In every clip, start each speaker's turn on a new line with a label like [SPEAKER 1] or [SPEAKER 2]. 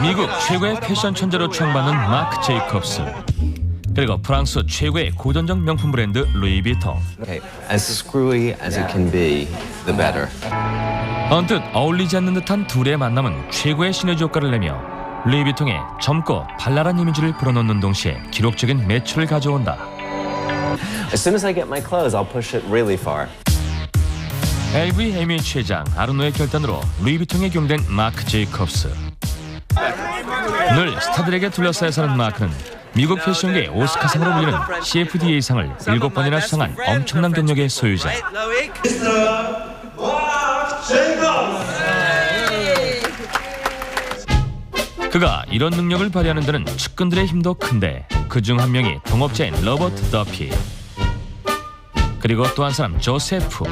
[SPEAKER 1] 미국 최고의 패션 천재로 추앙받는 마크 제이콥스, 그리고 프랑스 최고의 고전적 명품 브랜드 루이비통.
[SPEAKER 2] Okay, as screwy as it can be, the better.
[SPEAKER 1] 언뜻 어울리지 않는 듯한 둘의 만남은 최고의 시너지 효과를 내며 루이비통의 젊고 발랄한 이미지를 불어넣는 동시에 기록적인 매출을 가져온다.
[SPEAKER 2] As soon as I get my clothes, I'll push it really far.
[SPEAKER 1] LVMH 회장 아르노의 결단으로 루이비통에 경된 마크 제이콥스. 늘 스타들에게 둘러싸여 사는 마크는 미국 패션계의 오스카상으로 불리는 CFDA상을 7번이나 수상한 엄청난 경력의 소유자. 그가 이런 능력을 발휘하는 데는 측근들의 힘도 큰데 그중 한 명이 동업자인 로버트 더피, 그리고 또 한 사람 조세프.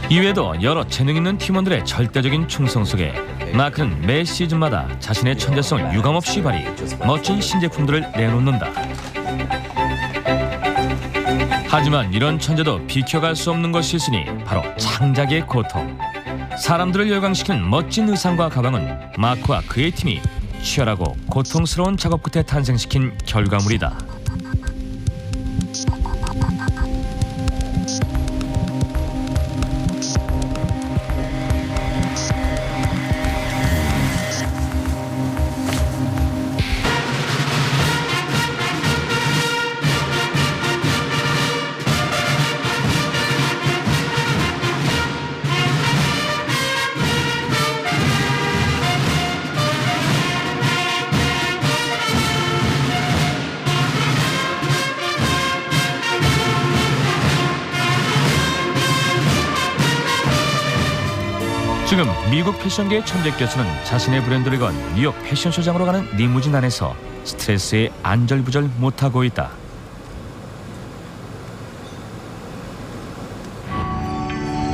[SPEAKER 1] 이외에도 여러 재능 있는 팀원들의 절대적인 충성 속에 마크는 매 시즌마다 자신의 천재성을 유감없이 발휘, 멋진 신제품들을 내놓는다. 하지만 이런 천재도 비켜갈 수 없는 것이 있으니 바로 창작의 고통. 사람들을 열광시키는 멋진 의상과 가방은 마크와 그의 팀이 치열하고 고통스러운 작업 끝에 탄생시킨 결과물이다. 지금 미국 패션계의 천재 교수는 자신의 브랜드를 건 뉴욕 패션쇼장으로 가는 리무진 안에서 스트레스에 안절부절 못하고 있다.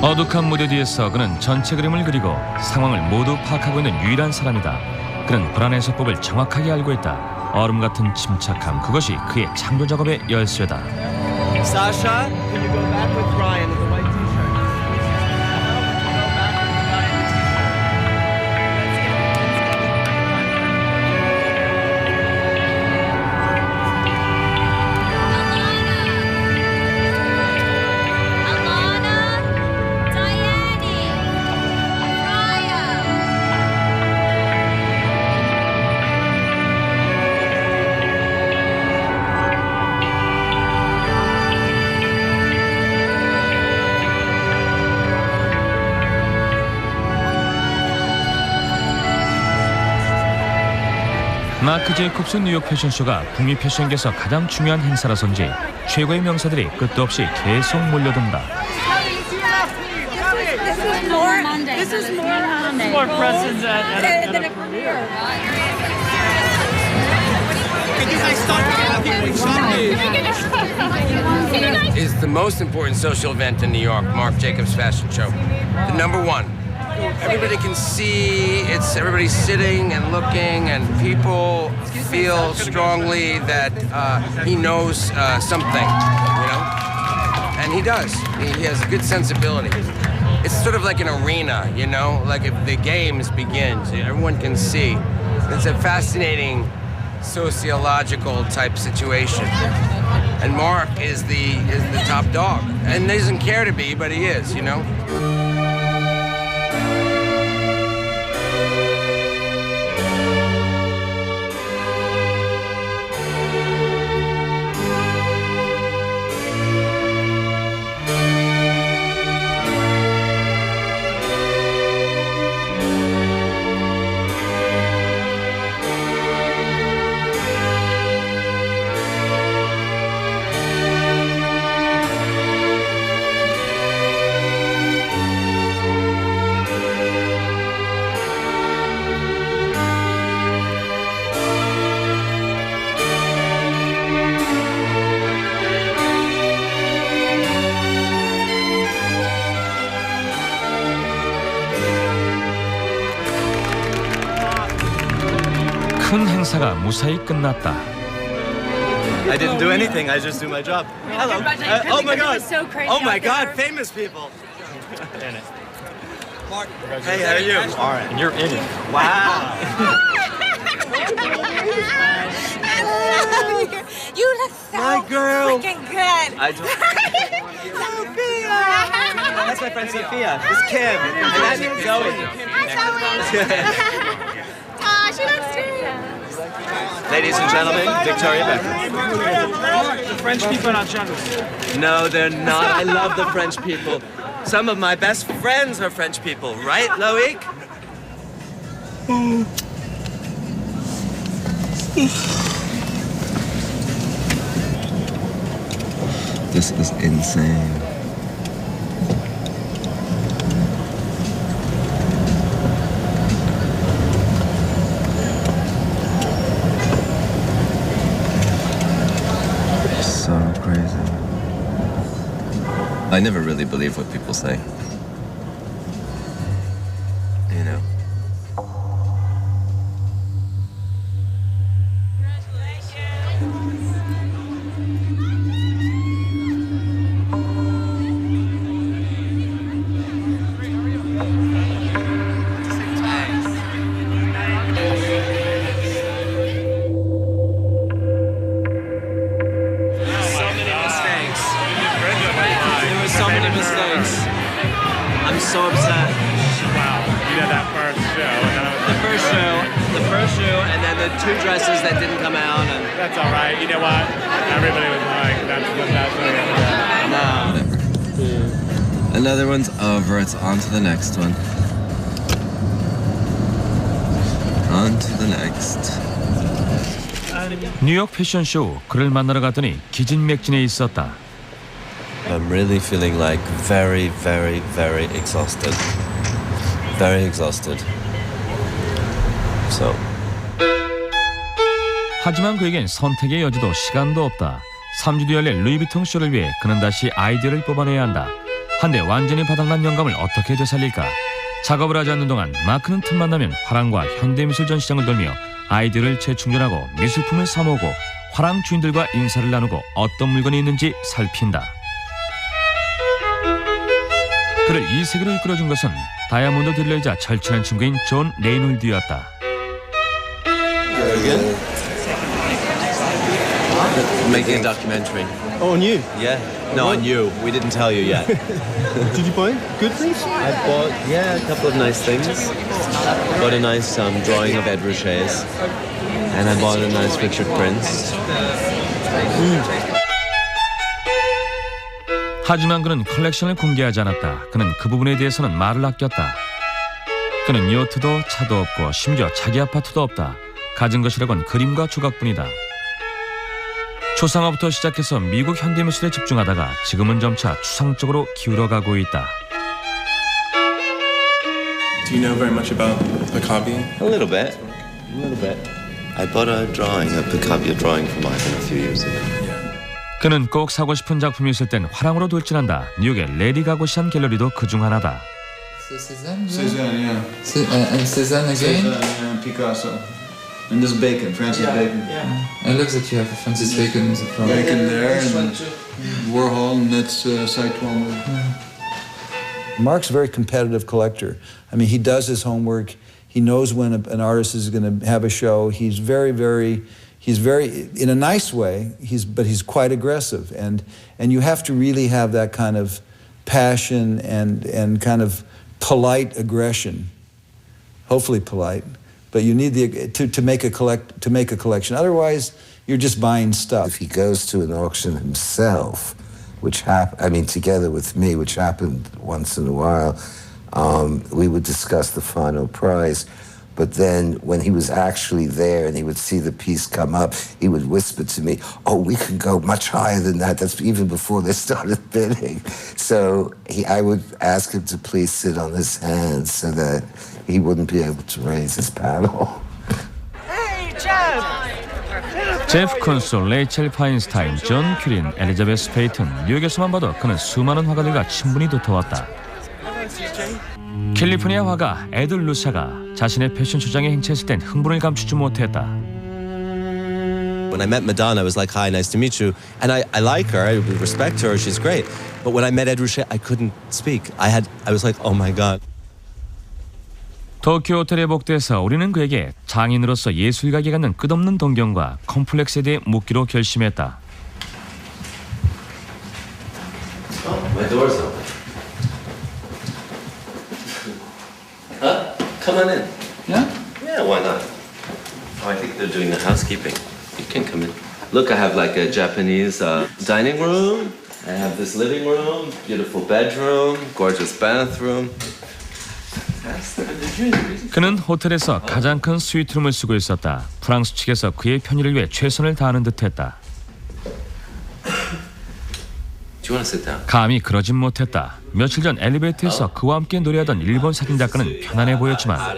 [SPEAKER 1] 어둑한 무대 뒤에서 그는 전체 그림을 그리고 상황을 모두 파악하고 있는 유일한 사람이다. 그는 불안해서 법을 정확하게 알고 있다. 얼음 같은 침착함, 그것이 그의 창조 작업의 열쇠다.
[SPEAKER 3] Sasha, can you go back with Ryan in the white t-shirt?
[SPEAKER 1] 마크 제이콥스 뉴욕 패션쇼가 북미 패션계에서 가장 중요한 행사라서인지 최고의 명사들이 끝도 없이 계속 몰려든다.
[SPEAKER 4] This is more presents at a premiere.
[SPEAKER 5] Is the most important social event in New York, Marc Jacobs Fashion Show. The number one. Everybody can see, it's everybody's sitting and looking, and people feel strongly that he knows something, you know? And he does. He has a good sensibility. It's sort of like an arena, you know? Like if the games begins, everyone can see. It's a fascinating sociological type situation. And Mark is the top dog. And he doesn't care to be, but he is, you know?
[SPEAKER 1] 큰 행사가 무사히 끝났다.
[SPEAKER 3] I didn't do anything. I just do my job. Hello. Oh my God.
[SPEAKER 4] So crazy
[SPEAKER 3] Oh my
[SPEAKER 4] out there.
[SPEAKER 3] God. Famous people. Hey, how are you? All right. And you're in it. Wow.
[SPEAKER 4] You look so
[SPEAKER 3] My girl.
[SPEAKER 4] freaking good.
[SPEAKER 3] I don't.
[SPEAKER 4] Sophia.
[SPEAKER 3] That's my friend Sophia. This is Kim. And that's Zoe.
[SPEAKER 4] Aw, she looks sweet.
[SPEAKER 3] Ladies and gentlemen, Victoria Beckham.
[SPEAKER 6] The French people are not jealous.
[SPEAKER 3] No, they're not. I love the French people. Some of my best friends are French people, right, Loic?
[SPEAKER 2] This is insane. So crazy. I never really believe what people say. You know.
[SPEAKER 3] So many mistakes. I'm so upset.
[SPEAKER 6] Wow, you did that first show. And then
[SPEAKER 3] The first show, and then the two dresses that didn't come out, and
[SPEAKER 6] that's all right. You know what? Everybody was like, that's the best thing ever.
[SPEAKER 2] Another one's over. It's on to the next one. On to the next.
[SPEAKER 1] 뉴욕 패션쇼 그를 만나러 갔더니 기진맥진해 있었다.
[SPEAKER 2] I'm really feeling like very, very, very exhausted. Very exhausted. So.
[SPEAKER 1] 하지만 그에겐 선택의 여지도 시간도 없다. 3주 뒤 열릴 루이비통 쇼를 위해 그는 다시 아이디어를 뽑아내야 한다. 한데 완전히 바닥난 영감을 어떻게 되살릴까? 작업을 하지 않는 동안 마크는 틈만 나면 화랑과 현대미술 전시장을 돌며 아이디어를 재충전하고 미술품을 사모으고 화랑 주인들과 인사를 나누고 어떤 물건이 있는지 살핀다. 그를 이 세계로 이끌어준 것은 다이아몬드 딜러이자 절친한 친구인 존 레이놀드였다.
[SPEAKER 2] Making a documentary.
[SPEAKER 7] Oh, on you?
[SPEAKER 2] Yeah. No, on you. We didn't tell you yet.
[SPEAKER 7] Did you buy good things?
[SPEAKER 2] I bought, a couple of nice things. Bought a nice drawing of Ed Ruscha's. And I bought a nice Richard Prince.
[SPEAKER 1] 하지만 그는 컬렉션을 공개하지 않았다. 그는 그 부분에 대해서는 말을 아꼈다. 그는 요트도 차도 없고 심지어 자기 아파트도 없다. 가진 것이라곤 그림과 조각뿐이다. 초상화부터 시작해서 미국 현대미술에 집중하다가 지금은 점차 추상적으로 기울어가고 있다.
[SPEAKER 8] Do you know very much about Picabia?
[SPEAKER 2] A little bit. I bought a drawing, a Picabia drawing from Ivan a few years ago.
[SPEAKER 1] 그는 꼭 사고 싶은 작품이 있을 땐 화랑으로 돌진한다. 뉴욕의 레디 가고시안 갤러리도 그중 하나다.
[SPEAKER 8] Cézanne, yeah.
[SPEAKER 9] And Cézanne again?
[SPEAKER 8] Cézanne, yeah, Picasso. And this Bacon, Francis Bacon.
[SPEAKER 9] It looks like you have a Francis Bacon in the front.
[SPEAKER 8] Bacon there, and Warhol, and that's Cy Twombly.
[SPEAKER 7] Mark's a very competitive collector. I mean, he does his homework. He knows when an artist is going to have a show. He's very, in a nice way, but he's quite aggressive. And you have to really have that kind of passion and kind of polite aggression. Hopefully polite. But you need to make a collection. Otherwise, you're just buying stuff.
[SPEAKER 10] If he goes to an auction himself, together with me, which happened once in a while, we would discuss the final price. But then when he was actually there and he would see the piece come up, he would whisper to me, "Oh, we can go much higher than that." That's even before they started bidding. So I would ask him to please sit on his hands so that he wouldn't be able to raise his paddle.
[SPEAKER 1] 제프 콘솔, 레이첼 파인스타인, 존 큐린, 엘리자베스 페이튼, 뉴욕에서만 봐도 그는 수많은 화가들과 친분이 두터웠다. 캘리포니아 화가 에드 루샤가 자신의 패션쇼장에 행차했을 땐 흥분을 감추지 못했다.
[SPEAKER 2] When I met Madonna, I was like, "Hi, nice to meet you." And I like her, I respect her, she's great. But when I met Ed Ruscha, I couldn't speak. I was like, "Oh my God."
[SPEAKER 1] 도쿄 호텔에 복대해서 우리는 그에게 장인으로서 예술가에게 갖는 끝없는 동경과 컴플렉스에 대해 묻기로 결심했다.
[SPEAKER 2] My door's open. Huh? Come on in.
[SPEAKER 9] Yeah?
[SPEAKER 2] Yeah, why not? Oh, I think they're doing the housekeeping. You can come in. Look, I have like a Japanese dining room. I have this living room, beautiful bedroom, gorgeous bathroom.
[SPEAKER 1] 그는 호텔에서 가장 큰 스위트룸을 쓰고 있었다. 프랑스 측에서 그의 편의를 위해 최선을 다하는 듯했다.
[SPEAKER 2] Do you want to sit down?
[SPEAKER 1] 감히 그러진 못했다. 며칠 전 엘리베이터에서 그와 함께 노래하던 일본 사진작가는 편안해 보였지만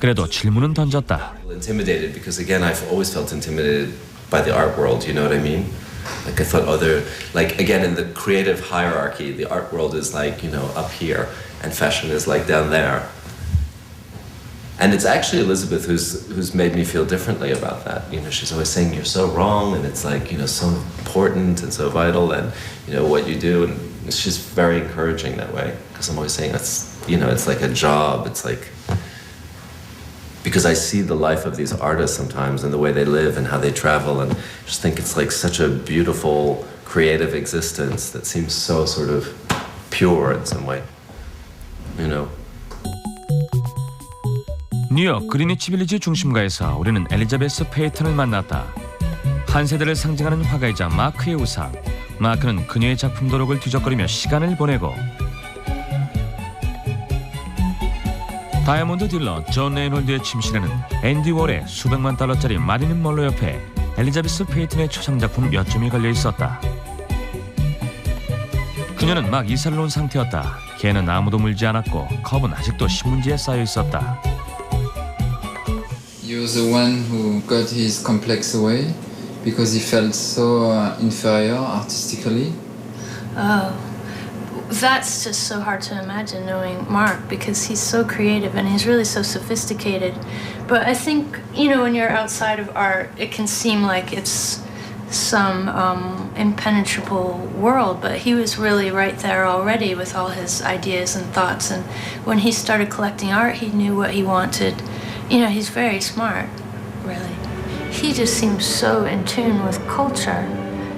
[SPEAKER 1] 그래도 질문은 던졌다.
[SPEAKER 2] Intimidated because again, I've always felt intimidated by the art world. You know what I mean? Like I thought other, like again in the creative hierarchy, the art world is like up here, and fashion is like down there. And it's actually Elizabeth who's made me feel differently about that. She's always saying you're so wrong, and it's like so important and so vital, and what you do, and she's very encouraging that way. Because I'm always saying it's like a job. It's like because I see the life of these artists sometimes and the way they live and how they travel, and just think it's like such a beautiful creative existence that seems so sort of pure in some way.
[SPEAKER 1] 뉴욕 그리니치 빌리지 중심가에서 우리는 엘리자베스 페이턴을 만났다. 한 세대를 상징하는 화가이자 마크의 우상. 마크는 그녀의 작품 도록을 뒤적거리며 시간을 보내고 다이아몬드 딜러 존 레이놀드의 침실에는 앤디 월의 수백만 달러짜리 마릴린 먼로 옆에 엘리자베스 페이턴의 초상작품 몇 점이 걸려 있었다. 그녀는 막 이사를 온 상태였다. 개는 아무도 물지 않았고 컵은 아직도 신문지에 쌓여 있었다.
[SPEAKER 9] You're the one who got his complex away because he felt so inferior artistically.
[SPEAKER 4] Oh, that's just so hard to imagine knowing Mark because he's so creative and he's really so sophisticated. But I think, when you're outside of art, it can seem like it's some impenetrable world, but he was really right there already with all his ideas and thoughts. And when he started collecting art, he knew what he wanted. He's very smart, really. He just seems so in tune with culture.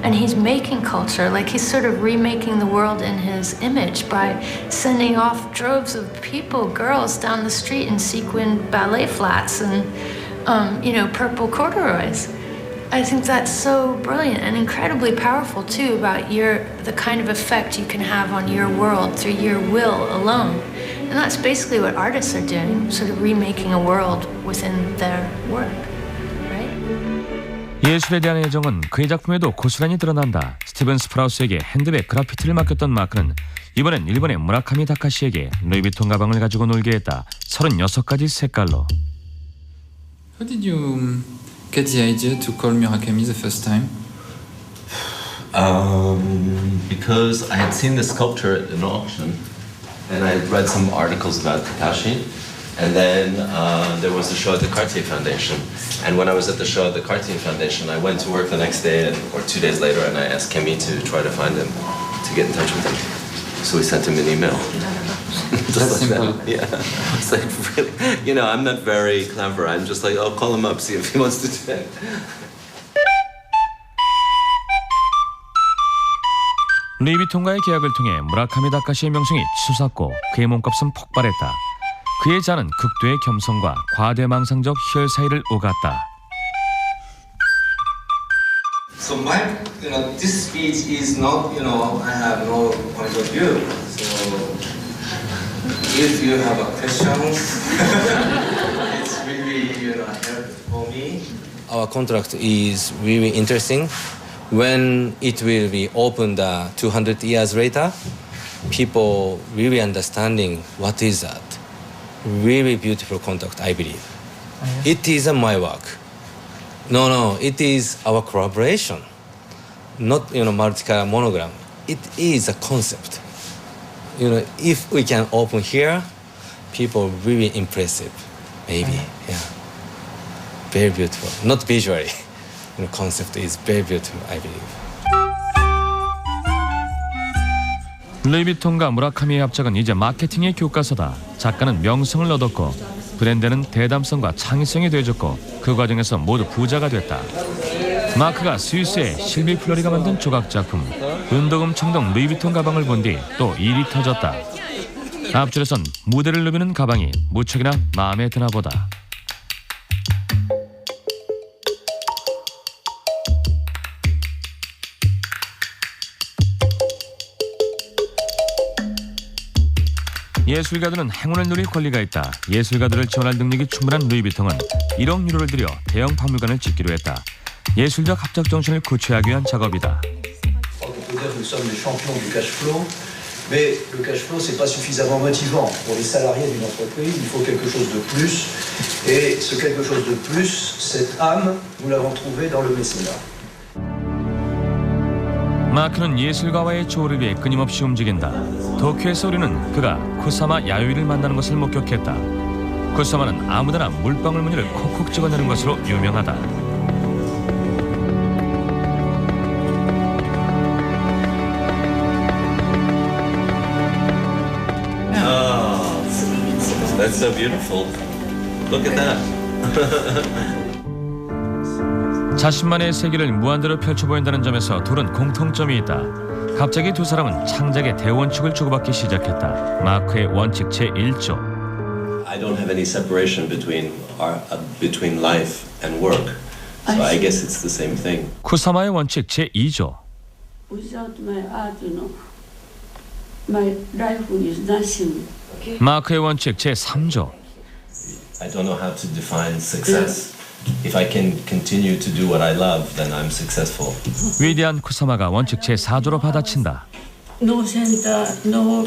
[SPEAKER 4] And he's making culture, like he's sort of remaking the world in his image by sending off droves of people, girls down the street in sequin ballet flats and, purple corduroys. I think that's so brilliant and incredibly powerful too about the kind of effect you can have on your world through your will alone. And that's basically what artists are doing, sort of remaking a world within their work, right?
[SPEAKER 1] 예술에 대한 애정은 그의 작품에도 고스란히 드러난다. 스티븐 스프라우스에게 핸드백 그라피티를 맡겼던 마크는 이번엔 일본의 무라카미 다카시에게 루이비통 가방을 가지고 놀게 했다. 36가지 색깔로.
[SPEAKER 9] How did you get the idea to call Murakami the first time?
[SPEAKER 2] Because I had seen the sculpture at an auction, and I had read some articles about Takashi, and then there was a show at the Cartier Foundation. And when I was at the show at the Cartier Foundation, I went to work the next day or 2 days later, and I asked Kemi to try to find him, to get in touch with him. So we sent him an email.
[SPEAKER 9] That's simple.
[SPEAKER 2] That. Yeah, it's like really, I'm not very clever. I'm just like, oh, call him up, see if he wants to do it.
[SPEAKER 1] 루이비통과의 계약을 통해 무라카미 다카시의 명성이 치솟았고 그의 몸값은 폭발했다. 그의 자는 극도의 겸손과 과대망상적 희열 사이를 오갔다.
[SPEAKER 11] So my, this speech is not, I have no point of view. So if you have a question, it's really, helpful for me.
[SPEAKER 5] Our contract is really interesting. When it will be opened 200 years later, people really understanding what is that. Really beautiful contract, I believe. It isn't my work. No, it is our collaboration. Not, multicolor monogram. It is a concept. If we can open here, people really impressive, maybe, yeah. Very beautiful, not visually. Concept is very beautiful, I believe.
[SPEAKER 1] 루이비통과 무라카미의 합작은 이제 마케팅의 교과서다. 작가는 명성을 얻었고 브랜드는 대담성과 창의성이 되어줬고 그 과정에서 모두 부자가 됐다. 마크가 스위스의 실비 플로리가 만든 조각작품 은도금 청동 루이비통 가방을 본 뒤 또 일이 터졌다. 앞줄에선 무대를 누비는 가방이 무척이나 마음에 드나 보다. 예술가들은 행운을 누릴 권리가 있다. 예술가들을 지원할 능력이 충분한 루이비통은 1억 유로를 들여 대형 박물관을 짓기로 했다. 예술적 합작 정신을 구체하기 위한 작업이다.
[SPEAKER 12] Nous sommes les champions du cash flow, mais le cash flow c'est pas suffisamment motivant pour les salariés d'une entreprise. Il faut quelque chose de plus, et ce quelque chose de plus, cette âme, nous l'avons trouvée dans le mécénat.
[SPEAKER 1] 마크는 예술가와의 조를 위해 끊임없이 움직인다. 도쿄에서 우리는 그가 쿠사마 야요이를 만나는 것을 목격했다. 쿠사마는 아무데나 물방울 무늬를 콕콕 찍어내는 것으로 유명하다.
[SPEAKER 2] That's so beautiful. Look at that.
[SPEAKER 1] 자신만의 세계를 무한대로 펼쳐보인다는 점에서 둘은 공통점이 있다. 갑자기 두 사람은 창작의 대원칙을 주고받기 시작했다. 마크의 원칙 제1조.
[SPEAKER 2] I don't have any separation between life and work. So I guess it's the same thing.
[SPEAKER 1] 쿠사마의 원칙 제2조.
[SPEAKER 13] Without my art, my life is nothing.
[SPEAKER 1] 마크의 원칙 제3조.
[SPEAKER 2] I don't know how to define success. If I can continue to do what I love, then I'm successful.
[SPEAKER 1] 위대한 쿠사마가 원칙 제4조로 받아친다.
[SPEAKER 13] No center, no,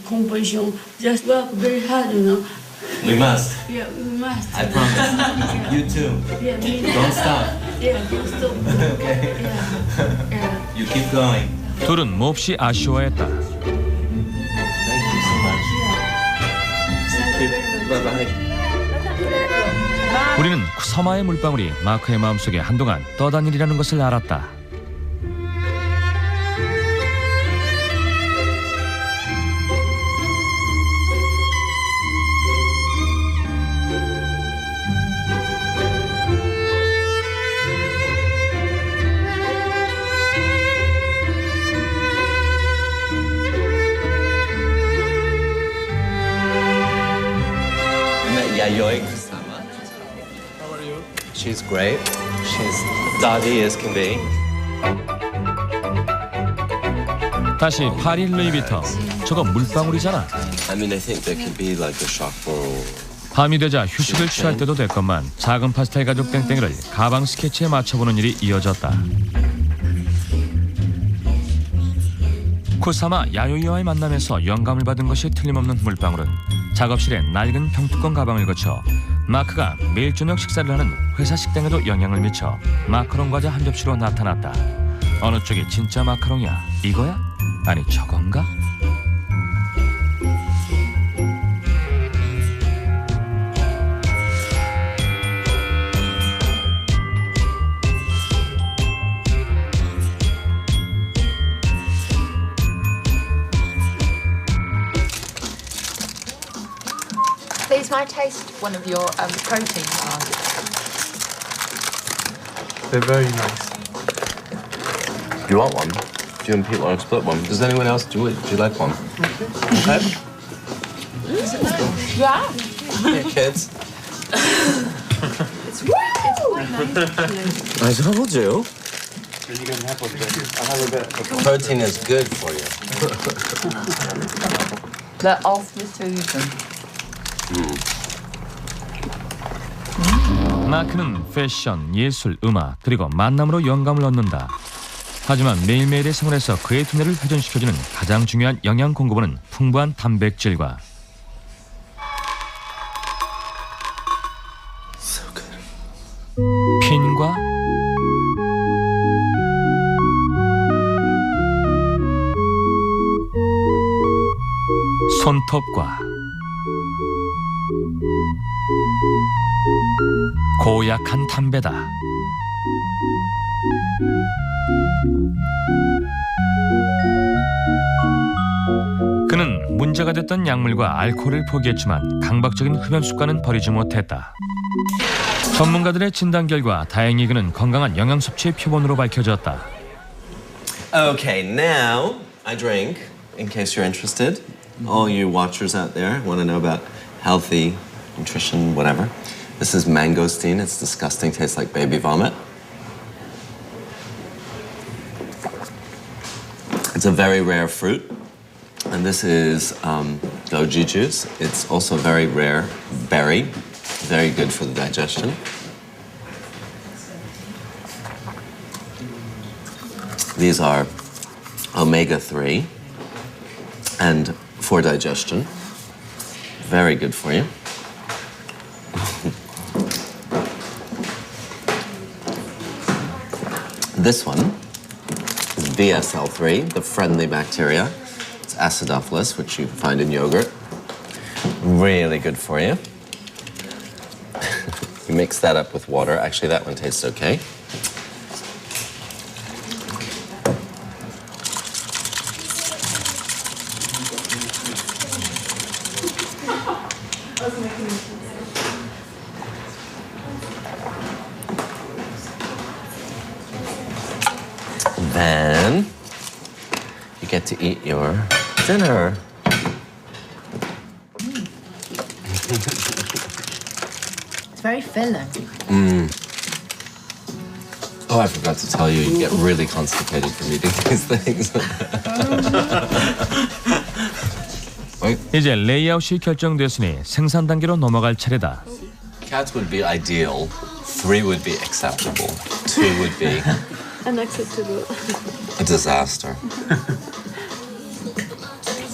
[SPEAKER 13] composition. Just work very hard,
[SPEAKER 2] We must.
[SPEAKER 13] Yeah, we must.
[SPEAKER 2] I promise. You too.
[SPEAKER 13] Yeah, me.
[SPEAKER 2] Don't stop.
[SPEAKER 13] Yeah, don't stop.
[SPEAKER 2] Okay.
[SPEAKER 13] Yeah.
[SPEAKER 2] You keep going.
[SPEAKER 1] 둘은 몹시 아쉬워했다.
[SPEAKER 2] Thank you so much. Bye bye.
[SPEAKER 1] 우리는 쿠사마의 물방울이 마크의 마음속에 한동안 떠다니리라는 것을 알았다.
[SPEAKER 2] Yayoi Kusama. How are you? She's great. She's dotty as can be.
[SPEAKER 1] 다시 파리 루이비통. 저거 물방울이잖아.
[SPEAKER 2] I mean, I think there could be like a shock for.
[SPEAKER 1] 밤이 되자 휴식을 취할 때도 됐건만 작은 파스텔 가죽 땡땡이를 가방 스케치에 맞춰보는 일이 이어졌다. 쿠사마 야요이와의 만남에서 영감을 받은 것이 틀림없는 물방울은 작업실에 낡은 병뚜껑 가방을 거쳐 마크가 매일 저녁 식사를 하는 회사 식당에도 영향을 미쳐 마카롱 과자 한 접시로 나타났다. 어느 쪽이 진짜 마카롱이야? 이거야? 아니 저건가?
[SPEAKER 14] Please, may I taste one of your protein bars?
[SPEAKER 6] They're very nice.
[SPEAKER 2] Do you want one? Do you and Pete want to split one? Does anyone else do it? Do you like one? Okay.
[SPEAKER 14] Yeah.
[SPEAKER 2] Hey, kids.
[SPEAKER 14] It's quite nice.
[SPEAKER 2] I told you.
[SPEAKER 6] You can have a bit. I'll have a bit.
[SPEAKER 2] Protein is good for you.
[SPEAKER 14] They're off the season.
[SPEAKER 1] 마크는 패션, 예술, 음악 그리고 만남으로 영감을 얻는다. 하지만 매일매일의 생활에서 그의 두뇌를 회전시켜주는 가장 중요한 영양 공급원은 풍부한 단백질과 핀과 손톱과 고약한 담배다. 그는 문제가 됐던 약물과 알코올을 포기했지만 강박적인 흡연 습관은 버리지 못했다. 전문가들의 진단 결과 다행히 그는 건강한 영양 섭취의 표본으로 밝혀졌다.
[SPEAKER 2] Okay, now I drink, in case you're interested. All you watchers out there want to know about healthy nutrition, whatever. This is mangosteen. It's disgusting, tastes like baby vomit. It's a very rare fruit. And this is goji juice. It's also a very rare berry, very good for the digestion. These are omega-3 and for digestion. Very good for you. This one is BSL-3, the friendly bacteria. It's acidophilus, which you find in yogurt. Really good for you. You mix that up with water. Actually, that one tastes okay. Then you get to eat your dinner.
[SPEAKER 14] It's very filling.
[SPEAKER 2] Oh, I forgot to tell you, you get really constipated from eating these things.
[SPEAKER 1] 이제 레이아웃이 결정됐으니 생산 단계로 넘어갈 차례다.
[SPEAKER 2] Cats would be ideal. 3 would be acceptable. 2 would be
[SPEAKER 13] Unacceptable.
[SPEAKER 2] a disaster.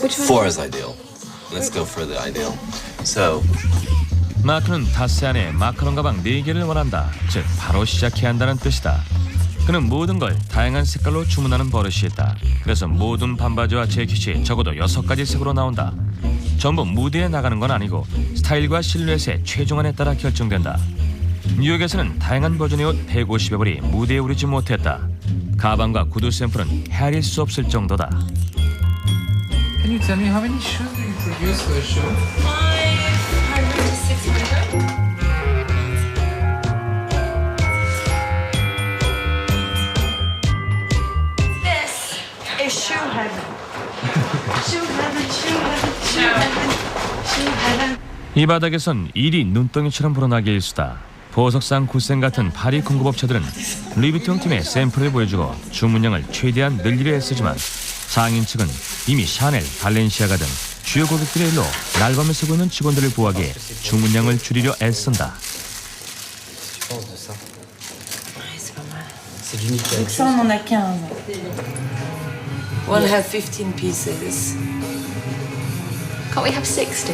[SPEAKER 13] Which one?
[SPEAKER 2] 4 is ideal. Let's go for the ideal. So,
[SPEAKER 1] 마크는 닷새 안에 마카롱 가방 4개를 원한다. 즉 바로 시작해야 한다는 뜻이다. 그는 모든 걸 다양한 색깔로 주문하는 버릇이 있다. 그래서 모든 반바지와 재킷이 적어도 6가지 색으로 나온다. 전부 무대에 나가는 건 아니고 스타일과 실루엣의 최종안에 따라 결정된다. 뉴욕에서는 다양한 버전의 옷 150여 벌이 무대에 오르지 못했다. 가방과 구두 샘플은 헤아릴 수 없을 정도다.
[SPEAKER 9] Can you tell me how many shoes do you produce for a show?
[SPEAKER 13] 500 to 600. This is shoe heaven. Shoe heaven, shoe heaven, shoe heaven, shoe heaven.
[SPEAKER 1] 이 바닥에선 일이 눈덩이처럼 불어나게 일수다. 보석상 굿센 같은 파리 공급업체들은 루이비통 팀의 샘플을 보여주고 주문량을 최대한 늘리려 애쓰지만 상인 측은 이미 샤넬, 발렌시아가 등 주요 고객들의 일로 날밤을 새고 있는 직원들을 보호하기에 주문량을 줄이려 애쓴다.
[SPEAKER 15] Ça, on en a 15. We'll have 15 pieces.
[SPEAKER 14] Can't we have 60?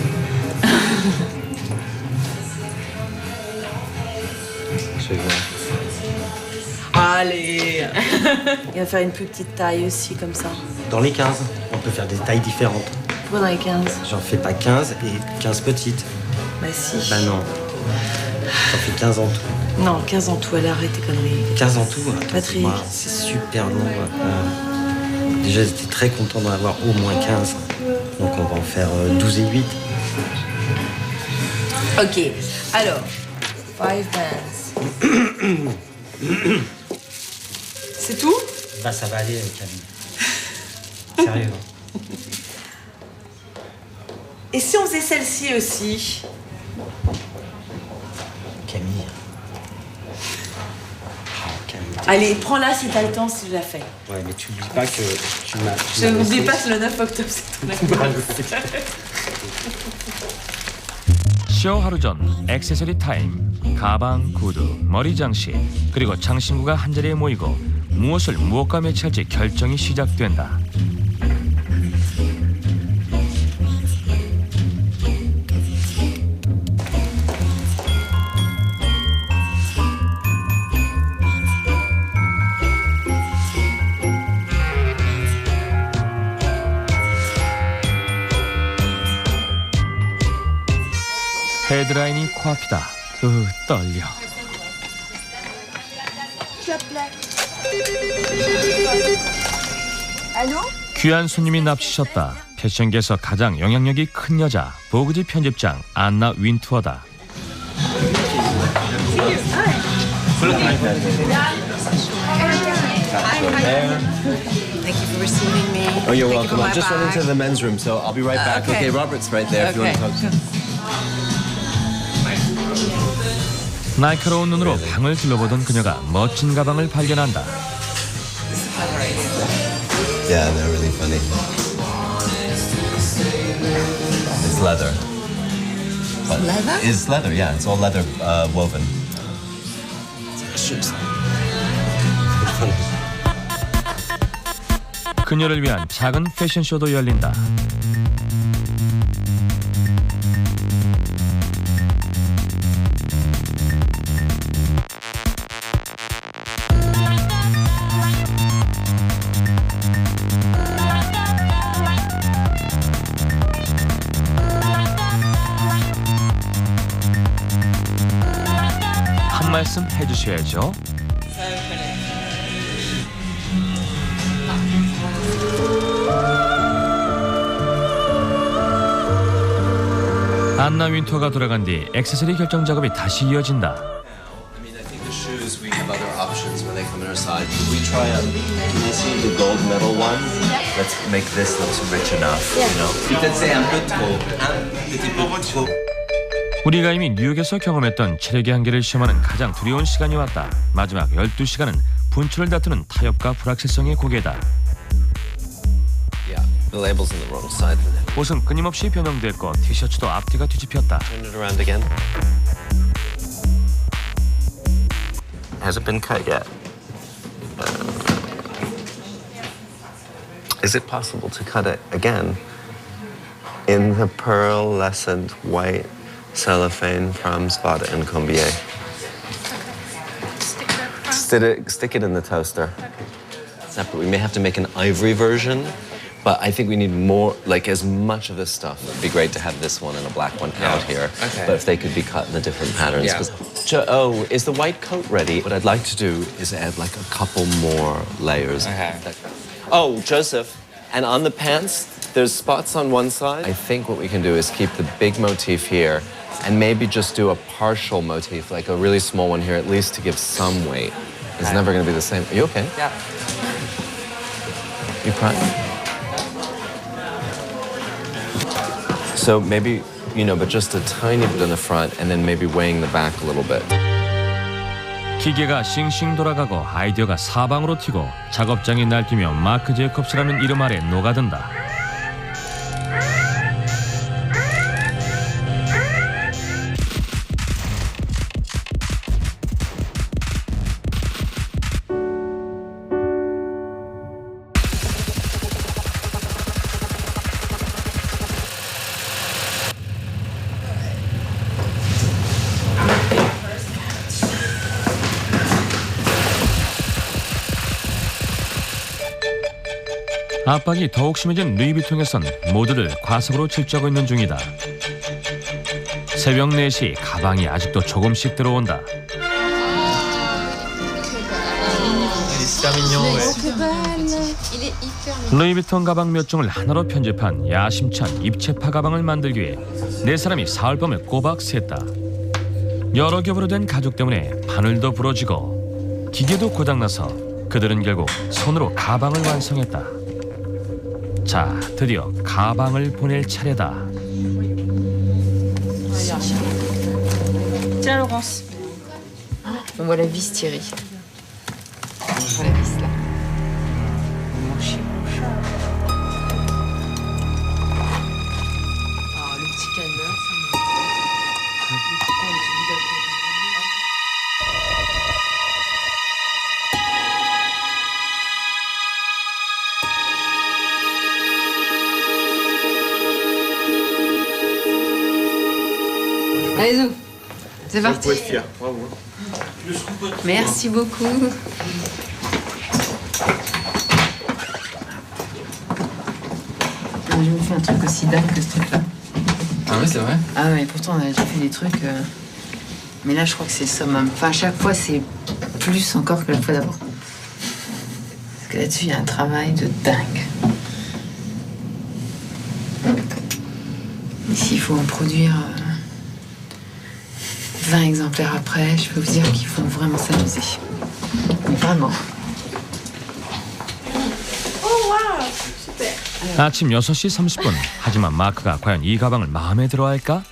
[SPEAKER 15] Allez. Il va faire une plus petite taille aussi, comme ça.
[SPEAKER 16] Dans les 15, on peut faire des tailles différentes.
[SPEAKER 15] Pourquoi dans les 15?
[SPEAKER 16] J'en fais pas 15 et 15 petites.
[SPEAKER 15] Bah si.
[SPEAKER 16] Bah non. J'en fais 15 en tout.
[SPEAKER 15] Non, 15 en tout, elle arrête tes conneries.
[SPEAKER 16] 15 en tout,
[SPEAKER 15] Patrick.
[SPEAKER 16] C'est super long. Déjà, j'étais très content d'en avoir au moins 15. Donc on va en faire 12 et 8.
[SPEAKER 15] Ok, alors, 5 bands. C'est tout?
[SPEAKER 16] Bah ça va aller, Camille. Sérieux.
[SPEAKER 15] Et si on faisait celle-ci aussi?
[SPEAKER 16] Camille.
[SPEAKER 15] Allez, prends-la si t'as le temps, si je la fais.
[SPEAKER 16] Ouais, mais tu oublies pas que tu m'as...
[SPEAKER 15] Je n'oublie pas que le 9 octobre, c'est ton anniversaire.
[SPEAKER 1] 쇼 하루 전 액세서리 타임. 가방, 구두, 머리 장식, 그리고 장신구가 한자리에 모이고 무엇을 무엇과 매치할지 결정이 시작된다. 헤드라인이 코앞이다. 떨려.
[SPEAKER 13] te plaît. Allô?
[SPEAKER 1] 귀한 손님이 납치셨다. 패션계에서 가장 영향력이 큰 여자, 보그지 편집장 안나 윈투어다.
[SPEAKER 15] Thank you for receiving me.
[SPEAKER 3] Oh, you're
[SPEAKER 15] Thank you
[SPEAKER 3] welcome.
[SPEAKER 15] for
[SPEAKER 3] I
[SPEAKER 15] my
[SPEAKER 3] just went
[SPEAKER 15] bag.
[SPEAKER 3] into the men's room, so I'll be right back.
[SPEAKER 15] okay.
[SPEAKER 3] Okay, Robert's right there if you want to talk to him.
[SPEAKER 1] 날카로운 눈으로 방을 둘러보던 그녀가 멋진 가방을 발견한다.
[SPEAKER 2] Yeah, they're really funny. It's leather. But
[SPEAKER 15] Leather?
[SPEAKER 2] It's leather, yeah. It's all leather woven.
[SPEAKER 1] 그녀를 위한 작은 패션쇼도 열린다. 한 말씀 해주셔야죠. 안나 윈터가 돌아간 뒤 액세서리 결정 작업이 다시 이어진다.
[SPEAKER 2] I mean, I think the shoes, we have other options when they come in our size. Could we try can you see the gold medal one? Let's make this look rich enough, you know? Peut-être c'est un peu trop, un petit peu trop.
[SPEAKER 1] 우리가 이미 뉴욕에서 경험했던 체력의 한계를 시험하는 가장 두려운 시간이 왔다. 마지막 12시간은 분초를 다투는 타협과 불확실성의 고개다.
[SPEAKER 2] Yeah, the label's on the wrong side.
[SPEAKER 1] 옷은 끊임없이 변형됐고 티셔츠도 앞뒤가 뒤집혔다.
[SPEAKER 2] Turn it around again. Has it been cut yet? Is it possible to cut it again in the pearlescent white cellophane from Spada and Combier? Stick it in the toaster. Separate. We may have to make an ivory version, but I think we need more, like as much of this stuff. It'd be great to have this one and a black one out here.
[SPEAKER 5] Okay.
[SPEAKER 2] But if they could be cut in the different patterns.
[SPEAKER 5] Yeah.
[SPEAKER 2] Oh, is the white coat ready? What I'd like to do is add like a couple more layers.
[SPEAKER 5] Okay.
[SPEAKER 2] Oh, Joseph, and on the pants, there's spots on one side. I think what we can do is keep the big motif here and maybe just do a partial motif, like a really small one here, at least to give some weight. It's never going to be the same. Are you okay?
[SPEAKER 5] Yeah.
[SPEAKER 2] You crying? So maybe, you know, but just a tiny bit in the front and then maybe weighing the back a little bit.
[SPEAKER 1] 기계가 싱싱 돌아가고 아이디어가 사방으로 튀고 작업장이 날뛰며 마크 제이콥스라는 이름 아래 녹아든다. 압박이 더욱 심해진 루이비통에선 모두를 과속으로 질주하고 있는 중이다. 새벽 4시 가방이 아직도 조금씩 들어온다. 루이비통 가방 몇 종을 하나로 편집한 야심찬 입체파 가방을 만들기 위해 네 사람이 사흘 밤을 꼬박 샜다. 여러 겹으로 된 가죽 때문에 바늘도 부러지고 기계도 고장나서 그들은 결국 손으로 가방을 완성했다. 자, 드디어 가방을 보낼 차례다.
[SPEAKER 15] Tiens, Laurence. On voit la vis tirée. On voit la vis là. Mon chien. Alors, le petit calmeur, ça me... Allez, Zou. C'est parti.
[SPEAKER 6] Vous pouvez être fier, bravo.
[SPEAKER 15] Merci beaucoup. J'ai jamais fait un truc aussi dingue que ce truc-là.
[SPEAKER 9] Ah ouais, c'est vrai?
[SPEAKER 15] Ah ouais, pourtant on a déjà fait des trucs. Mais là, je crois que c'est le summum. Enfin, à chaque fois, c'est plus encore que la fois d'avant. Parce que là-dessus, il y a un travail de dingue. Et s'il faut en produire 20 exemplaires après, je peux vous dire qu'il faut vraiment s'amuser. Mais vraiment.
[SPEAKER 1] 아침 6시 30분. 하지만 마크가 과연 이 가방을 마음에 들어 할까?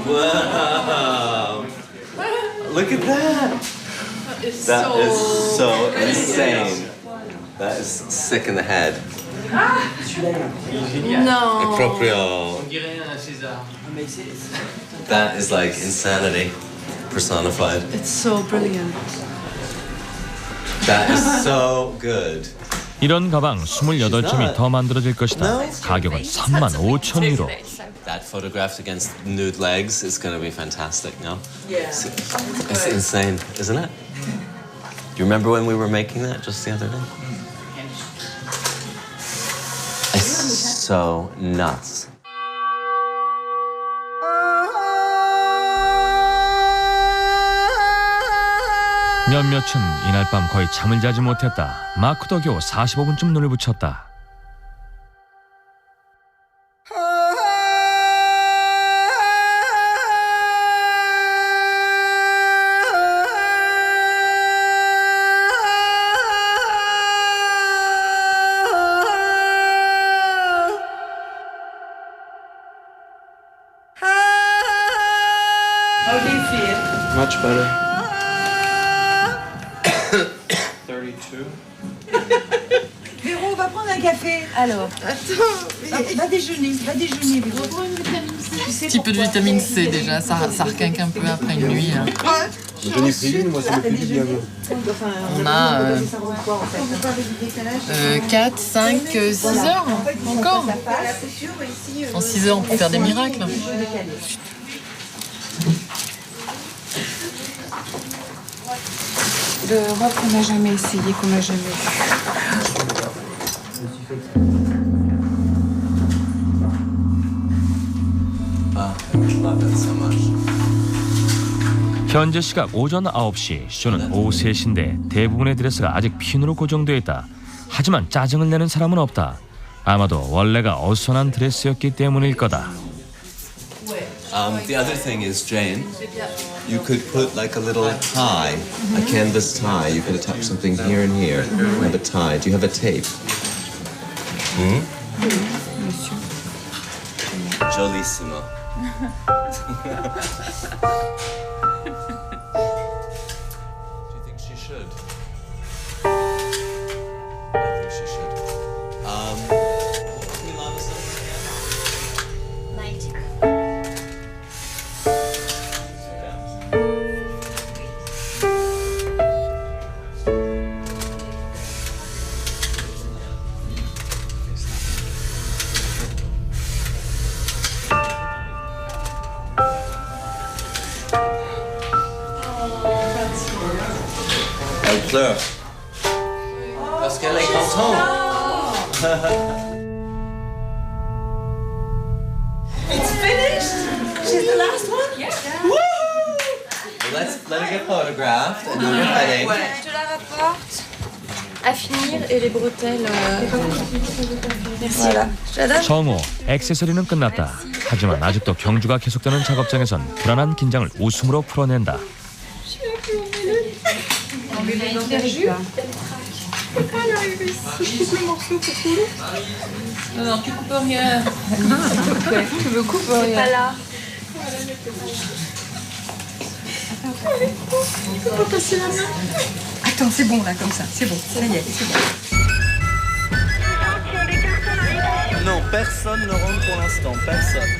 [SPEAKER 2] Wow! Look at that! That is so insane. That is sick in the head.
[SPEAKER 13] Non.
[SPEAKER 2] Proprio. That is like insanity personified.
[SPEAKER 13] It's so brilliant.
[SPEAKER 2] That is so good.
[SPEAKER 1] 이런 가방 28점이 더 만들어질 것이다. 가격은 35,000유로.
[SPEAKER 2] That photographed against nude legs is going to be fantastic, no?
[SPEAKER 13] Yeah.
[SPEAKER 2] It's insane, isn't it? Do you remember when we were making that just the other day? It's so nuts.
[SPEAKER 1] 몇몇은 이날 밤 거의 잠을 자지 못했다. 마크도 겨우 45분쯤 눈을 붙였다.
[SPEAKER 13] How do you feel?
[SPEAKER 8] Much better. 32.
[SPEAKER 13] Véro, on va prendre un café. Alors. Attends, va déjeuner, Véro.
[SPEAKER 15] Un petit peu de vitamine C déjà, ça requinque un peu après une nuit.
[SPEAKER 8] J'en ai pris une, moi ça me fait du bien.
[SPEAKER 15] On a 4, 5, 6 heures encore. En 6 heures, on peut faire des miracles.
[SPEAKER 14] De robe qu'on n'a jamais essayé, qu'on n'a jamais vu.
[SPEAKER 2] Love it so much.
[SPEAKER 1] 현재 시각 오전 9시, 쇼는 오후 3시인데 대부분의 드레스가 아직 핀으로 고정되어 있다. 하지만 짜증을 내는 사람은 없다. 아마도 원래가 어수선한 드레스였기 때문일 거다.
[SPEAKER 2] The other thing is, Jane, you could put like a little tie, a canvas tie. You could attach something here and here. You have a tie. Do you have a tape? Hmm? Jolissimo. Do you think she should? I think she should. Milano somewhere again?
[SPEAKER 4] 90.
[SPEAKER 2] Elle pleure. Parce qu'elle est contente.
[SPEAKER 13] It's finished. She's the last one. Yeah.
[SPEAKER 2] Well, let her get photographed and do your wedding.
[SPEAKER 14] Je te la rapporte. À finir et les bretelles. Voilà. Je la donne.
[SPEAKER 1] 성호, 액세서리는 끝났다. 하지만 아직도 경주가 계속되는 작업장에선 불안한 긴장을 웃음으로 풀어낸다.
[SPEAKER 15] Non, tu coupes rien.
[SPEAKER 14] Je me coupe rien. Pas là.
[SPEAKER 13] Attends, c'est bon là, comme ça. C'est bon, ça y est, c'est bon.
[SPEAKER 3] Non, personne ne rentre pour l'instant, personne.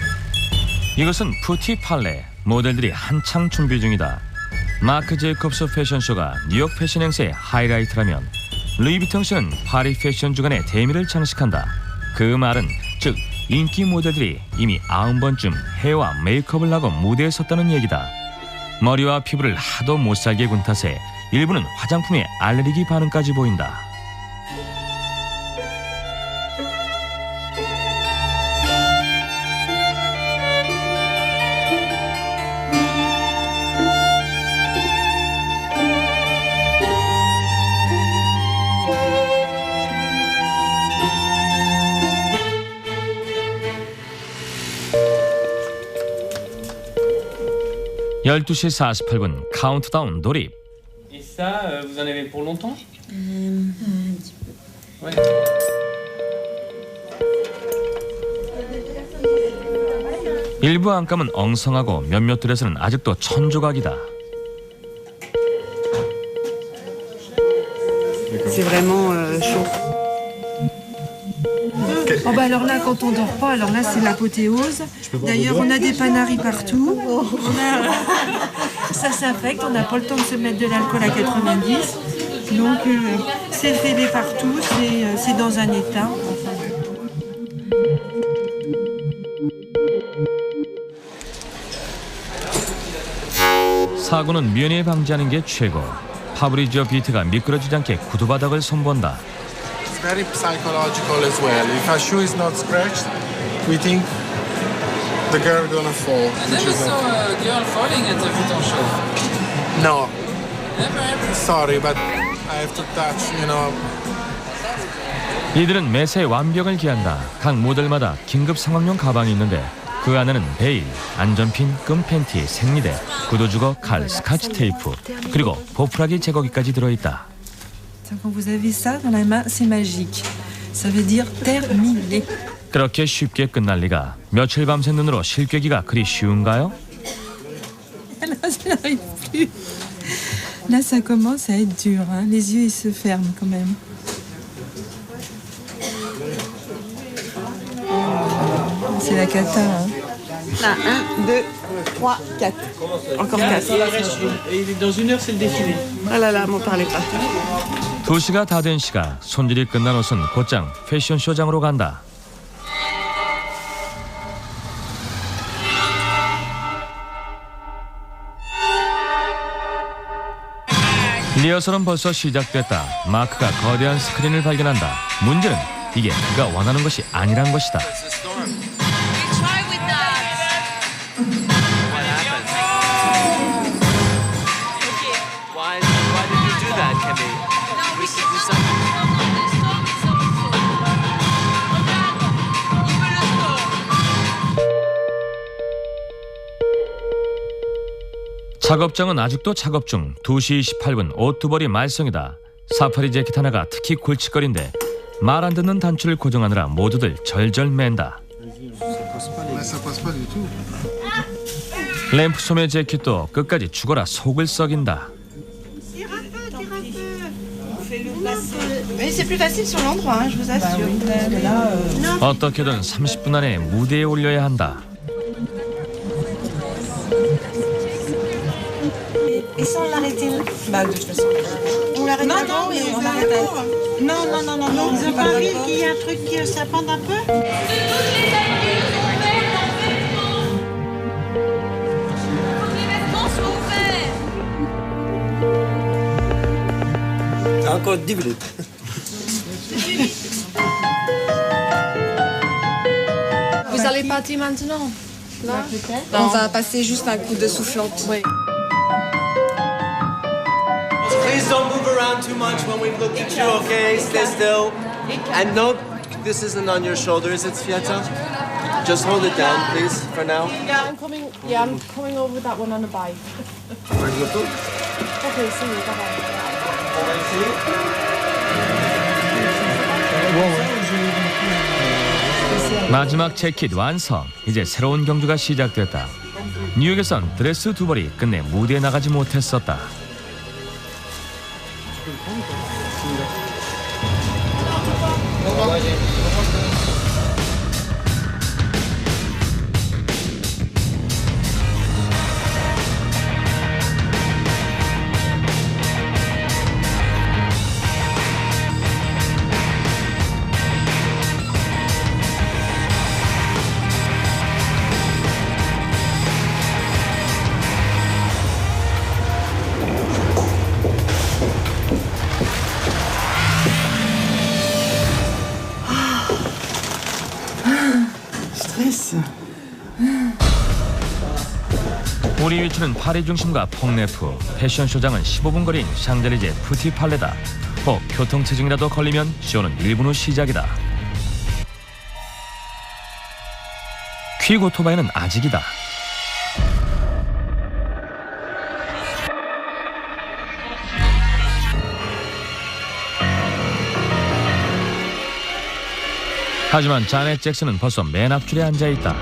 [SPEAKER 1] 이것은 푸티 팔레. 모델들이 한창 준비 중이다. 마크 제이콥스 패션쇼가 뉴욕 패션 행사의 하이라이트라면 루이비통 씨는 파리 패션 주간의 대미를 장식한다. 그 말은 즉 인기 모델들이 이미 90번쯤 헤어와 메이크업을 하고 무대에 섰다는 얘기다. 머리와 피부를 하도 못살게 군 탓에 일부는 화장품에 알레르기 반응까지 보인다. 열두 시 48분 카운트다운 돌입.
[SPEAKER 6] Et ça, vous en avez pour longtemps? Ouais.
[SPEAKER 1] 일부 안감은 엉성하고 몇몇 들에서는 아직도 천조각이다.
[SPEAKER 13] C'est vraiment chaud. Oh bah alors là, quand on dort pas, alors là c'est l'apothéose. D'ailleurs, on a des panaris partout. Ça s'infecte, on n'a pas le temps de se mettre de l'alcool à 90. Donc c'est fêlé partout, c'est dans un état.
[SPEAKER 1] 사고는 면에 방지하는 게 최고. 파브리지오 비트가 미끄러지지 않게 구두바닥을 손본다.
[SPEAKER 17] It's very psychological as well. If a shoe is not scratched, we think the girl gonna fall.
[SPEAKER 18] I never saw a girl falling at the Vuitton show.
[SPEAKER 17] No.
[SPEAKER 18] Never.
[SPEAKER 17] Sorry, but I have to touch, you know.
[SPEAKER 1] 이들은 매사에 완벽을 기한다. 각 모델마다 긴급 상황용 가방이 있는데 그 안에는 베일, 안전핀, 끈 팬티, 생리대, 구두주걱, 칼, 스카치 테이프, 그리고 보풀하기 제거기까지 들어있다.
[SPEAKER 13] Quand vous avez ça dans la main, c'est magique. Ça veut dire terminé.
[SPEAKER 1] 그렇게 쉽게 끝날 리가. 며칠 밤새 눈으로 실 꿰기가 그리 쉬운가요?
[SPEAKER 13] Là, je n'arrive plus. Là, ça commence à être dur. Hein. Les yeux, ils se ferment quand même. C'est la cata. Hein. Là, 1, 2, 3, 4. Encore 4.
[SPEAKER 6] Et dans une heure, c'est le défilé.
[SPEAKER 13] Ah là là, m'en parlez pas.
[SPEAKER 1] 2시가 다 된 시각. 손질이 끝난 옷은 곧장 패션쇼장으로 간다. 리허설은 벌써 시작됐다. 마크가 거대한 스크린을 발견한다. 문제는 이게 그가 원하는 것이 아니란 것이다.
[SPEAKER 3] Why did you do that, Kemi? We should do something.
[SPEAKER 1] 작업장은 아직도 작업 중. 2시 28분 옷 두 벌이 말썽이다. 사파리 재킷 하나가 특히 골칫거린데 말 안 듣는 단추를 고정하느라 모두들 절절 맨다.
[SPEAKER 17] Ça passe pas du tout.
[SPEAKER 1] 램프 소매 재킷도 끝까지 죽어라 속을 썩인다.
[SPEAKER 13] Mais c'est plus facile sur l'endroit, hein, je vous assure.
[SPEAKER 1] 어떻게든 30분 안에 무대에 올려야 한다.
[SPEAKER 13] Et sans l'arrêter là Bah, de toute façon. On l'arrête avant et on l'arrête avant. Non, non, non, non, non. Vous avez pas vu qu'il y a un truc qui ça pend un peu
[SPEAKER 12] Encore 10 minutes.
[SPEAKER 14] Vous allez partir maintenant? Là?
[SPEAKER 13] On va passer juste un coup de soufflante. Oui.
[SPEAKER 3] Please don't move around too much when we've looked at you, okay? Stay still. And note, this isn't on your shoulders, it's Fietta. Just hold it down, please, for now.
[SPEAKER 14] Yeah, I'm coming over that one on a bike. Okay, see you. Bye-bye.
[SPEAKER 1] 마지막 재킷 완성. 이제 새로운 경주가 시작됐다. 뉴욕에선 드레스 두 벌이 끝내 무대에 나가지 못했었다. 우리 위치는 파리 중심과 퐁네프, 패션쇼장은 15분 거리인 샹젤리제 푸티팔레다. 혹 교통체증이라도 걸리면 쇼는 1분 후 시작이다. 퀵 오토바이는 아직이다. 하지만 자넷 잭슨은 벌써 맨 앞줄에 앉아있다.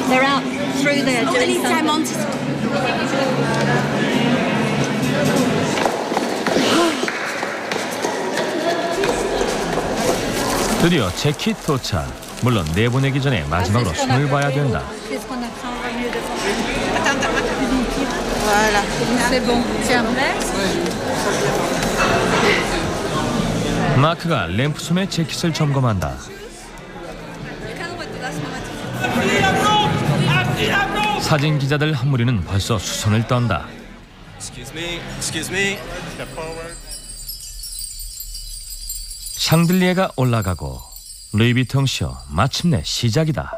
[SPEAKER 19] They're out through there doing something.
[SPEAKER 1] 드디어 재킷 도착. 물론 내보내기 전에 마지막으로 손을 봐야 된다.
[SPEAKER 19] Voilà. C'est bon. Tiens.
[SPEAKER 1] 마크가 램프솜의 재킷을 점검한다. 사진 기자들 한 무리는 벌써 수선을 떤다.
[SPEAKER 3] Excuse me.
[SPEAKER 1] 샹들리에가 올라가고 루이비통 쇼 마침내 시작이다.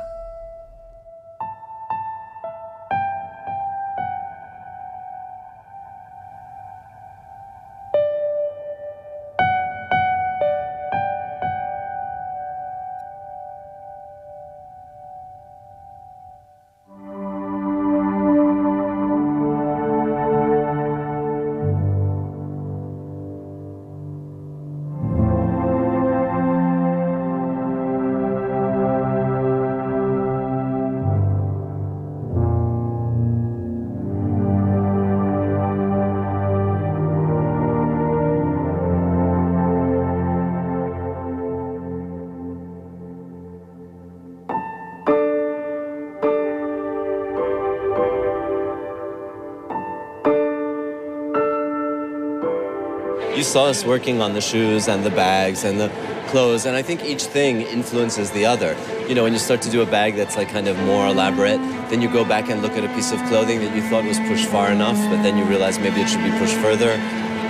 [SPEAKER 3] You saw us working on the shoes and the bags and the clothes, and I think each thing influences the other. You know, when you start to do a bag that's like kind of more elaborate, then you go back and look at a piece of clothing that you thought was pushed far enough, but then you realize maybe it should be pushed further,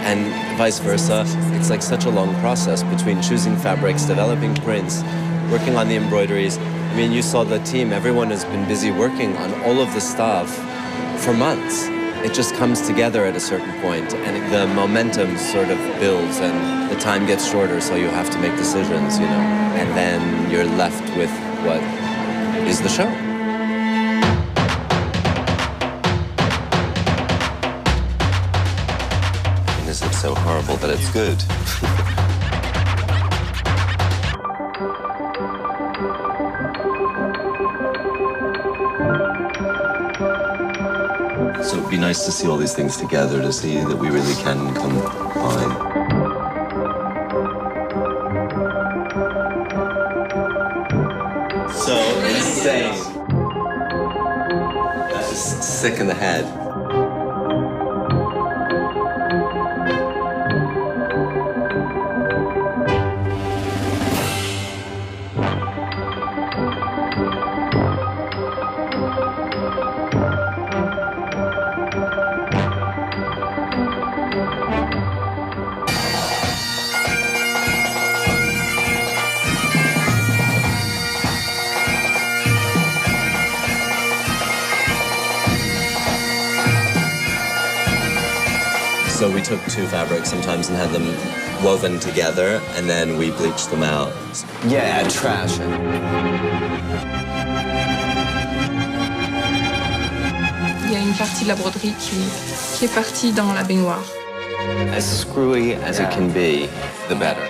[SPEAKER 3] and vice versa. It's like such a long process between choosing fabrics, developing prints, working on the embroideries. I mean, you saw the team, everyone has been busy working on all of the stuff for months. It just comes together at a certain point, and the momentum sort of builds, and the time gets shorter, so you have to make decisions, you know, and then you're left with what is the show. And is it so horrible that it's good? So it'd be nice to see all these things together, to see that we really can combine. So insane. That is sick in the head. So we took two fabrics sometimes and had them woven together, and then we bleached them out. Yeah, trash.
[SPEAKER 15] Il y a une partie de la broderie qui est partie dans la baignoire.
[SPEAKER 3] As screwy as it can be, the better.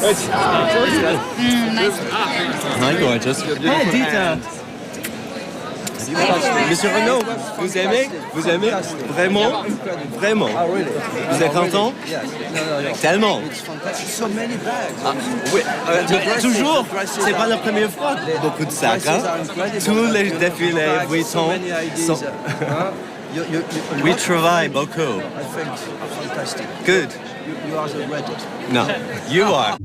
[SPEAKER 3] Hi, gorgeous. Hi, Dita. Monsieur Renaud, vous aimez? Vous aimez? Vraiment? Vraiment? Vous êtes content? Tellement. Ah, oui, toujours, c'est pas la première fois. Beaucoup de sacs, hein? Tous les défilés Vuitton sont... We travaille beaucoup. Good.
[SPEAKER 12] You are the red.
[SPEAKER 3] No, you are.